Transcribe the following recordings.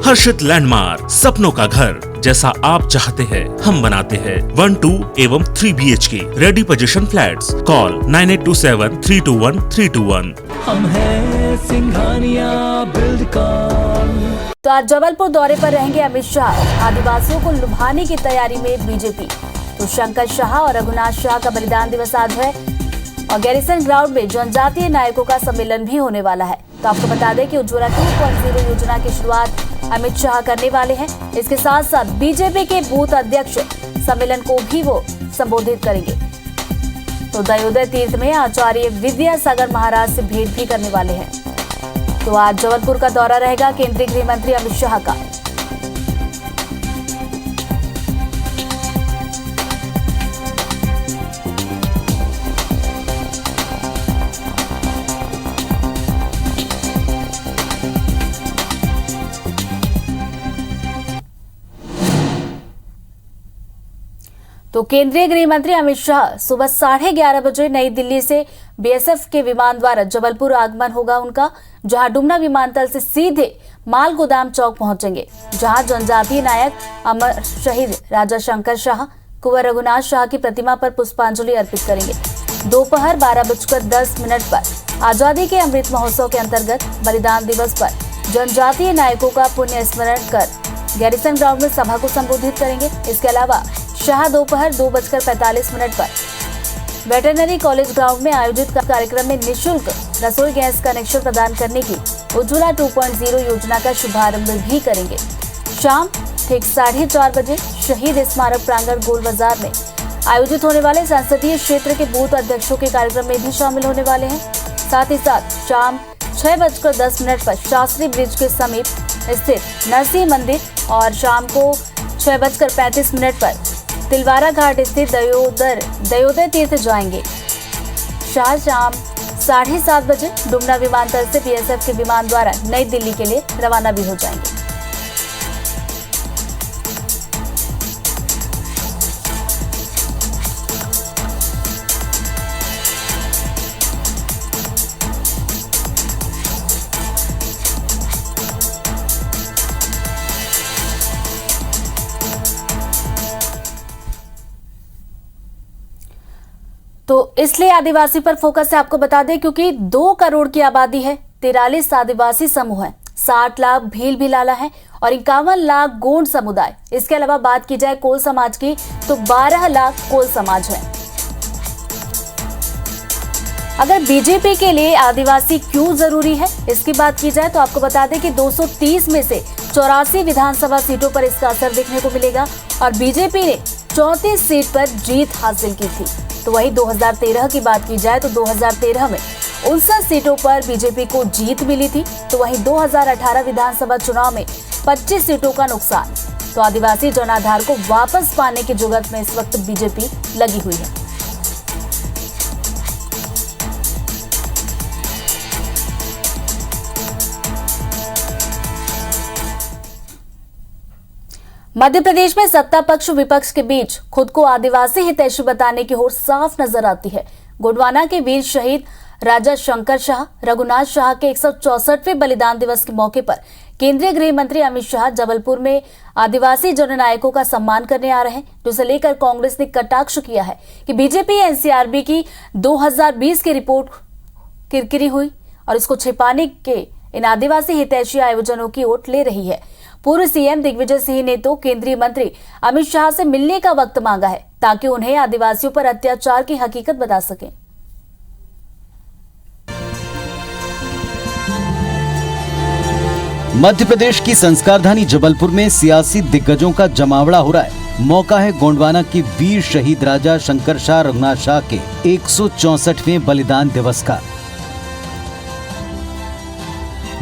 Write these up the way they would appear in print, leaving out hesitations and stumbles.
हर्षित landmark, सपनों का घर जैसा आप चाहते हैं हम बनाते हैं। 1, 2 एवं 3 BHK ready position flats. Call 9827321321। हम हैं सिंघानिया बिल्डकॉन। तो आज जबलपुर दौरे पर रहेंगे अमित शाह। आदिवासियों को लुभाने की तैयारी में बीजेपी। तो शंकर शाह और रघुनाथ शाह का बलिदान दिवस आज है और गैरिसन ग्राउंड में जनजातीय नायकों का सम्मेलन भी होने वाला है। तो आपको बता दें कि उज्ज्वला 2.0 योजना की शुरुआत अमित शाह करने वाले हैं। इसके साथ साथ बीजेपी के बूथ अध्यक्ष सम्मेलन को भी वो संबोधित करेंगे। तो दयोदय तीर्थ में आचार्य विद्यासागर महाराज से भेंट भी करने वाले हैं। तो आज जबलपुर का दौरा रहेगा केंद्रीय गृह मंत्री अमित शाह का। तो केंद्रीय गृह मंत्री अमित शाह सुबह 11:30 बजे नई दिल्ली से बीएसएफ के विमान द्वारा जबलपुर आगमन होगा उनका, जहां डुमना विमानतल से सीधे माल गोदाम चौक पहुंचेंगे, जहां जनजातीय नायक अमर शहीद राजा शंकर शाह, कुंवर रघुनाथ शाह की प्रतिमा पर पुष्पांजलि अर्पित करेंगे। दोपहर 12:10 पर आजादी के अमृत महोत्सव के अंतर्गत बलिदान दिवस पर जनजातीय नायकों का पुण्य स्मरण कर गैरिसन ग्राउंड में सभा को संबोधित करेंगे। इसके अलावा शाह दोपहर 2:45 पर वेटरनरी कॉलेज ग्राउंड में आयोजित कार्यक्रम में निःशुल्क रसोई गैस कनेक्शन प्रदान करने की उज्ज्वला 2.0 योजना का शुभारंभ भी करेंगे। शाम ठीक 4:30 बजे शहीद स्मारक प्रांगण गोल बाजार में आयोजित होने वाले संसदीय क्षेत्र के बूथ अध्यक्षों के कार्यक्रम में भी शामिल होने वाले हैं। साथ ही साथ शाम 6:10 पर शास्त्री ब्रिज के समीप स्थित नरसिंह मंदिर और शाम को 6:35 पर तिलवारा घाट स्थित दयोदय तीर्थ जाएंगे। शाह शाम 7:30 बजे डुमना विमानतल से बीएसएफ के विमान द्वारा नई दिल्ली के लिए रवाना भी हो जाएंगे। तो इसलिए आदिवासी पर फोकस है, आपको बता दें, क्योंकि 2 करोड़ की आबादी है, 43 आदिवासी समूह है, 60 लाख भील भिलाला है और 51 लाख गोंड समुदाय। इसके अलावा बात की जाए कोल समाज की तो 12 लाख कोल समाज है। अगर बीजेपी के लिए आदिवासी क्यों जरूरी है, इसकी बात की जाए तो आपको बता दें कि 230 में से 84 विधानसभा सीटों पर इसका असर देखने को मिलेगा और बीजेपी ने 34 सीट पर जीत हासिल की थी। तो वहीं 2013 की बात की जाए तो 2013 में 59 सीटों पर बीजेपी को जीत मिली थी। तो वहीं 2018 विधानसभा चुनाव में 25 सीटों का नुकसान। तो आदिवासी जनाधार को वापस पाने की जुगत में इस वक्त बीजेपी लगी हुई है। मध्य प्रदेश में सत्ता पक्ष विपक्ष के बीच खुद को आदिवासी हितैषी बताने की होड़ साफ नजर आती है। गोंडवाना के वीर शहीद राजा शंकर शाह, रघुनाथ शाह के 164वें बलिदान दिवस के मौके पर केंद्रीय गृह मंत्री अमित शाह जबलपुर में आदिवासी जननायकों का सम्मान करने आ रहे हैं, जिसे लेकर कांग्रेस ने कटाक्ष किया है कि बीजेपी एनसीआरबी की 2020 की रिपोर्ट किरकिरी हुई और इसको छिपाने के इन आदिवासी हितैषी आयोजनों की ओट ले रही है। पूर्व सीएम दिग्विजय सिंह ने तो केंद्रीय मंत्री अमित शाह से मिलने का वक्त मांगा है ताकि उन्हें आदिवासियों पर अत्याचार की हकीकत बता सकें। मध्य प्रदेश की संस्कारधानी जबलपुर में सियासी दिग्गजों का जमावड़ा हो रहा है। मौका है गोंडवाना की वीर शहीद राजा शंकर शाह रघुनाथ शाह के 164वें बलिदान दिवस का।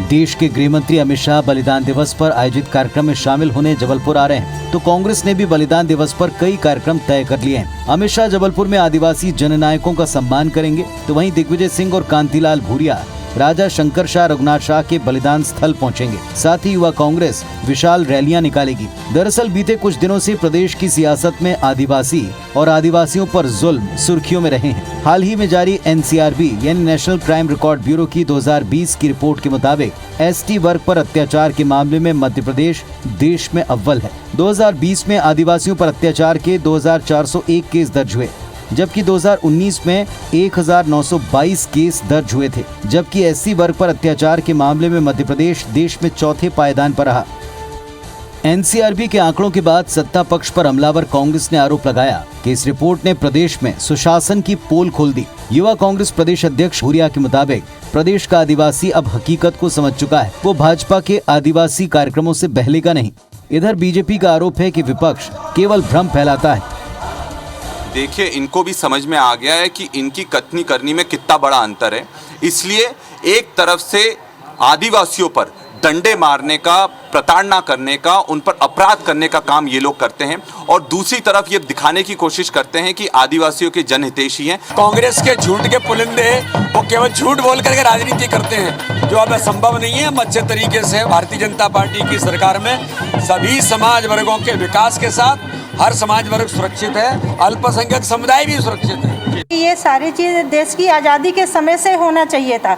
देश के गृह मंत्री अमित शाह बलिदान दिवस पर आयोजित कार्यक्रम में शामिल होने जबलपुर आ रहे हैं, तो कांग्रेस ने भी बलिदान दिवस पर कई कार्यक्रम तय कर लिए हैं। अमित शाह जबलपुर में आदिवासी जननायकों का सम्मान करेंगे, तो वहीं दिग्विजय सिंह और कांतिलाल भूरिया राजा शंकर शाह रघुनाथ शाह के बलिदान स्थल पहुंचेंगे। साथ ही युवा कांग्रेस विशाल रैलियां निकालेगी। दरअसल बीते कुछ दिनों से प्रदेश की सियासत में आदिवासी और आदिवासियों पर जुल्म सुर्खियों में रहे हैं। हाल ही में जारी NCRB यानी नेशनल क्राइम रिकॉर्ड ब्यूरो की 2020 की रिपोर्ट के मुताबिक ST वर्ग पर अत्याचार के मामले में मध्य प्रदेश देश में अव्वल है। 2020 में आदिवासियों पर अत्याचार के 2401 केस दर्ज हुए, जबकि 2019 में 1922 केस दर्ज हुए थे। जबकि SC वर्ग पर अत्याचार के मामले में मध्य प्रदेश देश में चौथे पायदान पर रहा। NCRB के आंकड़ों के बाद सत्ता पक्ष पर हमलावर कांग्रेस ने आरोप लगाया कि इस रिपोर्ट ने प्रदेश में सुशासन की पोल खोल दी। युवा कांग्रेस प्रदेश अध्यक्ष भूरिया के मुताबिक प्रदेश का आदिवासी अब हकीकत को समझ चुका है। वो भाजपा के आदिवासी कार्यक्रमों से बहलेगा नहीं। इधर बीजेपी का आरोप है कि विपक्ष केवल भ्रम फैलाता है। देखिए, इनको भी समझ में आ गया है कि इनकी कथनी करनी में कितना बड़ा अंतर है। इसलिए एक तरफ से आदिवासियों पर डंडे मारने का, प्रताड़ना करने का, उन पर अपराध करने का काम ये लोग करते हैं, और दूसरी तरफ ये दिखाने की कोशिश करते हैं कि आदिवासियों के जनहितैषी हैं। कांग्रेस के झूठ के पुलिंदे वो केवल झूठ बोल करके राजनीति करते हैं, जो अब संभव नहीं है। अच्छे तरीके से भारतीय जनता पार्टी की सरकार में सभी समाज वर्गों के विकास के साथ हर समाज वर्ग सुरक्षित है, अल्पसंख्यक समुदाय भी सुरक्षित है। ये सारी चीज़ देश की आज़ादी के समय से होना चाहिए था,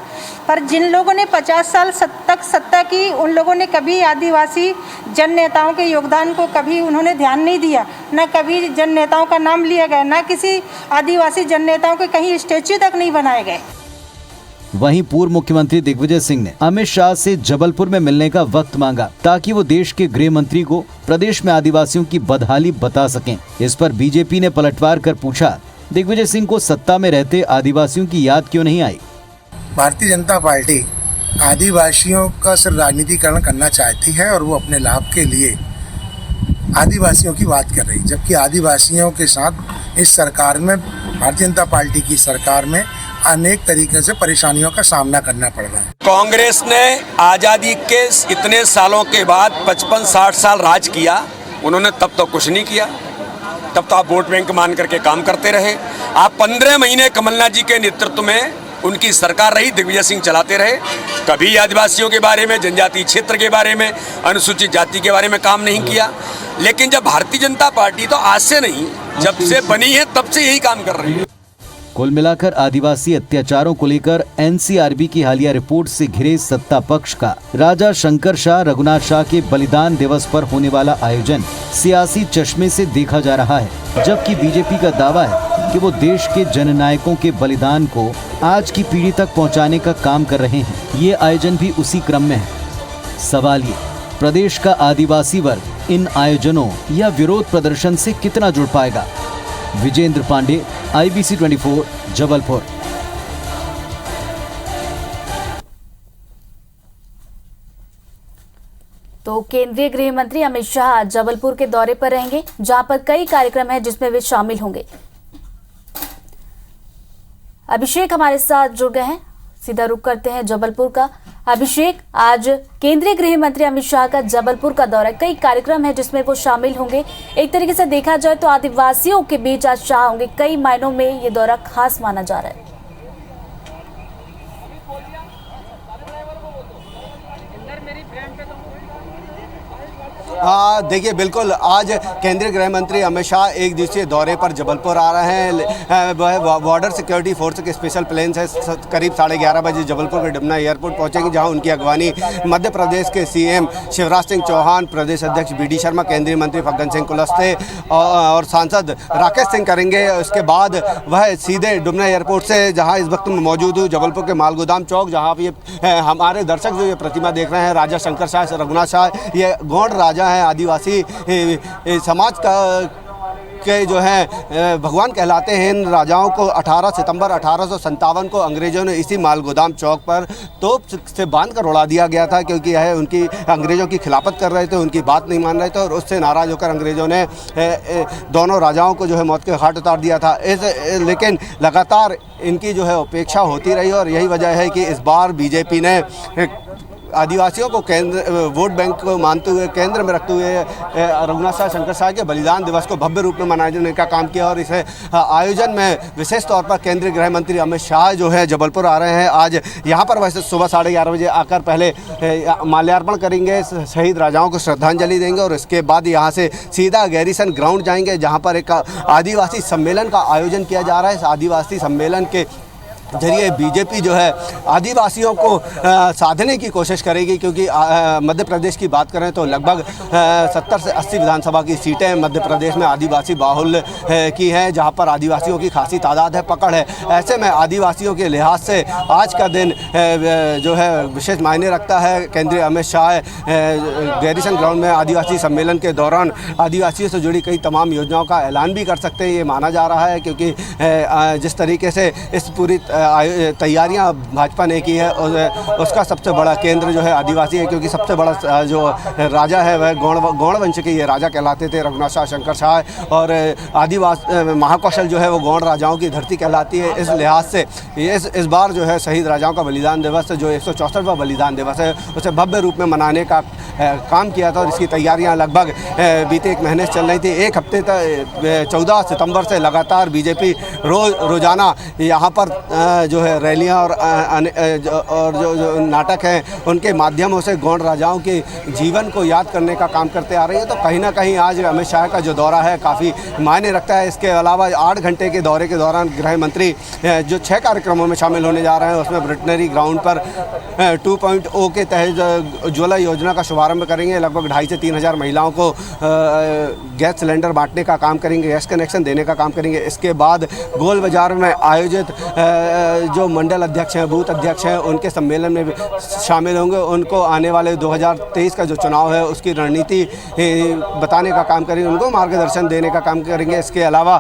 पर जिन लोगों ने 50 साल तक सत्ता की, उन लोगों ने कभी आदिवासी जन नेताओं के योगदान को कभी उन्होंने ध्यान नहीं दिया। न कभी जन नेताओं का नाम लिया गया, न किसी आदिवासी जन नेताओं के कहीं स्टैच्यू तक नहीं बनाए गए। वहीं पूर्व मुख्यमंत्री दिग्विजय सिंह ने अमित शाह से जबलपुर में मिलने का वक्त मांगा ताकि वो देश के गृह मंत्री को प्रदेश में आदिवासियों की बदहाली बता सकें। इस पर बीजेपी ने पलटवार कर पूछा, दिग्विजय सिंह को सत्ता में रहते आदिवासियों की याद क्यों नहीं आई? भारतीय जनता पार्टी आदिवासियों का सिर्फ राजनीतिकरण करना चाहती है और वो अपने लाभ के लिए आदिवासियों की बात कर रही, जबकि आदिवासियों के साथ इस सरकार में, भारतीय जनता पार्टी की सरकार में अनेक तरीके से परेशानियों का सामना करना पड़ रहा है। कांग्रेस ने आज़ादी के इतने सालों के बाद 55-60 साल राज किया, उन्होंने तब तो कुछ नहीं किया। तब तो आप वोट बैंक मान करके काम करते रहे। आप 15 महीने कमलनाथ जी के नेतृत्व में उनकी सरकार रही, दिग्विजय सिंह चलाते रहे। कभी आदिवासियों के बारे में, जनजातीय क्षेत्र के बारे में, अनुसूचित जाति के बारे में काम नहीं किया। लेकिन जब भारतीय जनता पार्टी तो आज से नहीं, जब से बनी है तब से यही काम कर रही है। कुल मिलाकर आदिवासी अत्याचारों को लेकर NCRB की हालिया रिपोर्ट से घिरे सत्ता पक्ष का राजा शंकर शाह रघुनाथ शाह के बलिदान दिवस पर होने वाला आयोजन सियासी चश्मे से देखा जा रहा है, जबकि बीजेपी का दावा है कि वो देश के जननायकों के बलिदान को आज की पीढ़ी तक पहुंचाने का काम कर रहे हैं। ये आयोजन भी उसी क्रम में है। सवाल ये, प्रदेश का आदिवासी वर्ग इन आयोजनों या विरोध प्रदर्शन से कितना जुड़ पाएगा? विजेंद्र पांडे, IBC 24, जबलपुर। तो केंद्रीय गृह मंत्री अमित शाह आज जबलपुर के दौरे पर रहेंगे, जहां पर कई कार्यक्रम हैं जिसमें वे शामिल होंगे। अभिषेक हमारे साथ जुड़ गए हैं, सीधा रुख करते हैं जबलपुर का। अभिषेक, आज केंद्रीय गृह मंत्री अमित शाह का जबलपुर का दौरा, कई कार्यक्रम है जिसमें वो शामिल होंगे। एक तरीके से देखा जाए तो आदिवासियों के बीच आज शाह होंगे, कई मायनों में ये दौरा खास माना जा रहा है। देखिए, बिल्कुल आज केंद्रीय गृह मंत्री अमित शाह एक दिवसीय दौरे पर जबलपुर आ रहे हैं। बॉर्डर सिक्योरिटी फोर्स के स्पेशल प्लेन से करीब 11:30 बजे जबलपुर के डुमना एयरपोर्ट पहुंचेंगे, जहां उनकी अगवानी मध्य प्रदेश के CM शिवराज सिंह चौहान, प्रदेश अध्यक्ष BD शर्मा, केंद्रीय मंत्री फग्गन सिंह कुलस्ते और सांसद राकेश सिंह करेंगे। उसके बाद वह सीधे डुमना एयरपोर्ट से, जहाँ इस वक्त मौजूद हूँ, जबलपुर के मालगोदाम चौक, जहाँ ये हमारे दर्शक जो ये प्रतिमा देख रहे हैं, राजा शंकर शाह रघुनाथ शाह, ये गौड़ राजा है, आदिवासी समाज के जो है भगवान कहलाते हैं। इन राजाओं को 18 सितंबर 1857 को अंग्रेजों ने इसी मालगोदाम चौक पर तोप से बांध कर उड़ा दिया गया था, क्योंकि यह उनकी अंग्रेजों की खिलाफत कर रहे थे, उनकी बात नहीं मान रहे थे, और उससे नाराज होकर अंग्रेजों ने दोनों राजाओं को जो है मौत के घाट उतार दिया था। लेकिन लगातार इनकी जो है उपेक्षा होती रही, और यही वजह है कि इस बार बीजेपी ने आदिवासियों को वोट बैंक को मानते हुए केंद्र में रखते हुए रघुनाथ साह शंकर साह के बलिदान दिवस को भव्य रूप में मनाने का काम किया। और इस आयोजन में विशेष तौर पर केंद्रीय गृह मंत्री अमित शाह जो है जबलपुर आ रहे हैं। आज यहाँ पर वैसे सुबह 11:30 बजे आकर पहले माल्यार्पण करेंगे, शहीद राजाओं को श्रद्धांजलि देंगे और इसके बाद यहाँ से सीधा गैरीसन ग्राउंड जाएंगे, जहाँ पर एक आदिवासी सम्मेलन का आयोजन किया जा रहा है। इस आदिवासी सम्मेलन के जरिए बीजेपी जो है आदिवासियों को साधने की कोशिश करेगी, क्योंकि मध्य प्रदेश की बात करें तो लगभग 70 से 80 विधानसभा की सीटें मध्य प्रदेश में आदिवासी बाहुल्य की हैं, जहां पर आदिवासियों की खासी तादाद है, पकड़ है। ऐसे में आदिवासियों के लिहाज से आज का दिन जो है विशेष मायने रखता है। केंद्रीय अमित शाह गैरीसन ग्राउंड में आदिवासी सम्मेलन के दौरान आदिवासियों से जुड़ी कई तमाम योजनाओं का ऐलान भी कर सकते हैं, ये माना जा रहा है, क्योंकि जिस तरीके से इस पूरी तैयारियां भाजपा ने की है उसका सबसे बड़ा केंद्र जो है आदिवासी है, क्योंकि सबसे बड़ा जो राजा है वह गौड़ वंश के ये राजा कहलाते थे, रघुनाथ साह शंकर शाह, और आदिवासी महाकौशल जो है वो गौड़ राजाओं की धरती कहलाती है। इस लिहाज से इस बार जो है शहीद राजाओं का बलिदान दिवस जो 164वां बलिदान दिवस है उसे भव्य रूप में मनाने का काम किया था और इसकी तैयारियां लगभग बीते 1 महीने से चल रही थी। एक हफ्ते तक 14 सितंबर से लगातार बीजेपी रोजाना यहाँ पर जो है रैलियां और जो नाटक हैं उनके माध्यमों से गौड़ राजाओं के जीवन को याद करने का काम करते आ रही है। तो कहीं ना कहीं आज अमित शाह का जो दौरा है काफ़ी मायने रखता है। इसके अलावा 8 घंटे के दौरे के दौरान गृह मंत्री जो 6 कार्यक्रमों में शामिल होने जा रहे हैं उसमें वेटरनरी ग्राउंड पर 2.0 के तहत उज्ज्वला योजना का शुभारंभ करेंगे। लगभग 2,500 से 3,000 महिलाओं को गैस सिलेंडर बांटने का काम करेंगे, गैस कनेक्शन देने का काम करेंगे। इसके बाद गोल बाजार में आयोजित जो मंडल अध्यक्ष हैं, बूथ अध्यक्ष हैं, उनके सम्मेलन में भी शामिल होंगे। उनको आने वाले 2023 का जो चुनाव है उसकी रणनीति बताने का काम करेंगे, उनको मार्गदर्शन देने का काम करेंगे। इसके अलावा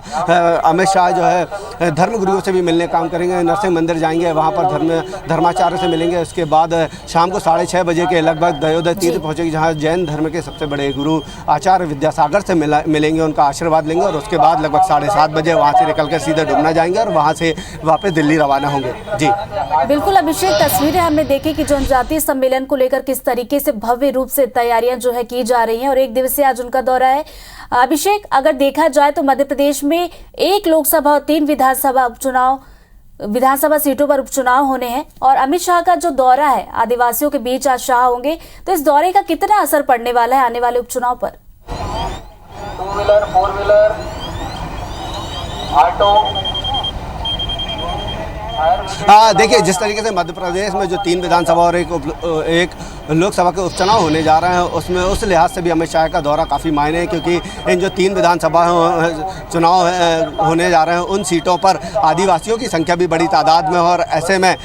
अमित शाह जो है धर्मगुरुओं से भी मिलने का काम करेंगे, नरसिंह मंदिर जाएंगे, वहाँ पर धर्माचार्य से मिलेंगे। उसके बाद शाम को 6:30 बजे के लगभग दयोदय तीर्थ पहुँचेगी, जहाँ जैन धर्म के सबसे बड़े गुरु आचार्य विद्यासागर से मिलेंगे, उनका आशीर्वाद लेंगे और उसके बाद लगभग 7:30 बजे वहाँ से निकलकर सीधे डुमना जाएंगे और वहाँ से वापस दिल्ली रवाना होंगे। जी बिल्कुल अभिषेक, तस्वीरें हमने देखी कि जनजातीय सम्मेलन को लेकर किस तरीके से भव्य रूप से तैयारियां जो है की जा रही हैं और 1 दिवसीय आज उनका दौरा है। अभिषेक, अगर देखा जाए तो मध्य प्रदेश में 1 लोकसभा और 3 विधानसभा सीटों पर उपचुनाव होने हैं और अमित शाह का जो दौरा है आदिवासियों के बीच आज शाह होंगे, तो इस दौरे का कितना असर पड़ने वाला है आने वाले उपचुनाव पर? 2 व्हीलर 4 व्हीलर ऑटो। देखिए, जिस तरीके से मध्य प्रदेश में जो 3 विधानसभा और एक लोकसभा के उपचुनाव होने जा रहे हैं उसमें उस लिहाज से भी अमित शाह का दौरा काफ़ी मायने है, क्योंकि इन जो 3 विधानसभा चुनाव होने जा रहे हैं उन सीटों पर आदिवासियों की संख्या भी बड़ी तादाद में, और ऐसे में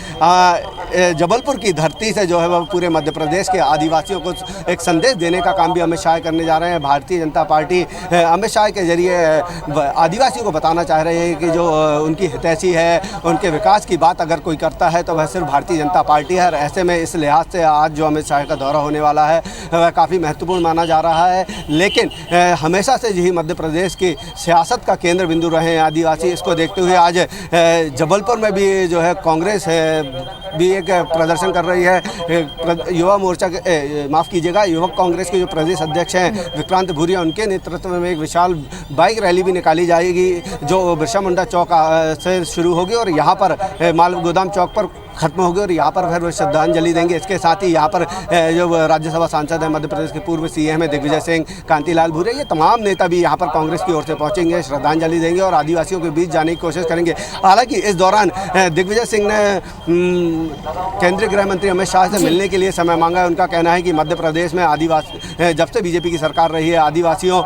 जबलपुर की धरती से जो है वह पूरे मध्य प्रदेश के आदिवासियों को एक संदेश देने का काम भी अमित शाह करने जा रहे हैं। भारतीय जनता पार्टी अमित शाह के जरिए आदिवासियों को बताना चाह रही है कि जो उनकी हितैषी है, उनके विकास की बात अगर कोई करता है तो वह सिर्फ भारतीय जनता पार्टी है। और ऐसे में इस लिहाज से आज जो अमित शाह का दौरा होने वाला है वह काफ़ी महत्वपूर्ण माना जा रहा है। लेकिन हमेशा से यही मध्य प्रदेश की सियासत का केंद्र बिंदु रहे हैं आदिवासी। इसको देखते हुए आज जबलपुर में भी जो है कांग्रेस भी एक प्रदर्शन कर रही है। युवा मोर्चा के माफ़ कीजिएगा, युवक कांग्रेस के जो प्रदेश अध्यक्ष हैं विक्रांत भूरिया, उनके नेतृत्व में एक विशाल बाइक रैली भी निकाली जाएगी जो बिरसा मुंडा चौक से शुरू होगी और यहाँ पर माल गोदाम चौक पर खत्म होगी और यहाँ पर फिर श्रद्धांजलि देंगे। इसके साथ ही यहाँ पर जो राज्यसभा सांसद हैं, मध्य प्रदेश के पूर्व सीएम है दिग्विजय सिंह, कांतिलाल भूरिया, ये तमाम नेता भी यहाँ पर कांग्रेस की ओर से पहुँचेंगे, श्रद्धांजलि देंगे और आदिवासियों के बीच जाने की कोशिश करेंगे। हालांकि इस दौरान दिग्विजय सिंह ने केंद्रीय गृह मंत्री अमित शाह से मिलने के लिए समय मांगा है। उनका कहना है कि मध्य प्रदेश में आदिवासी जब से बीजेपी की सरकार रही है आदिवासियों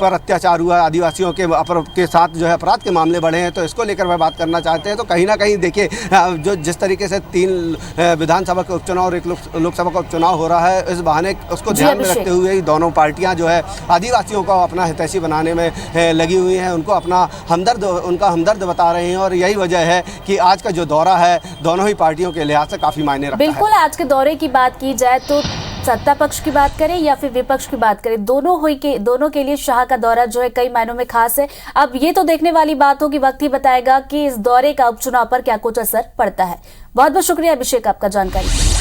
पर अत्याचार हुआ, आदिवासियों के साथ जो है अपराध के मामले बढ़े हैं, तो इसको लेकर वह बात करना चाहते हैं। तो कहीं ना कहीं देखिए, जो जिस तरीके से 3 विधानसभा के उपचुनाव और 1 लोकसभा का उपचुनाव हो रहा है, इस बहाने उसको ध्यान में रखते हुए दोनों पार्टियां जो है आदिवासियों को अपना हितैषी बनाने में लगी हुई हैं, उनको उनका हमदर्द बता रहे हैं और यही वजह है कि आज का जो दौरा है दोनों ही पार्टियों के लिहाज से काफी मायने रखता है। बिल्कुल, आज के दौरे की बात की जाए तो सत्ता पक्ष की बात करें या फिर विपक्ष की बात करें, दोनों के लिए शाह का दौरा जो है कई मायनों में खास है। अब ये तो देखने वाली बात होगी, वक्त ही बताएगा कि इस दौरे का उपचुनाव पर क्या कुछ असर पड़ता है। बहुत बहुत शुक्रिया अभिषेक आपका जानकारी।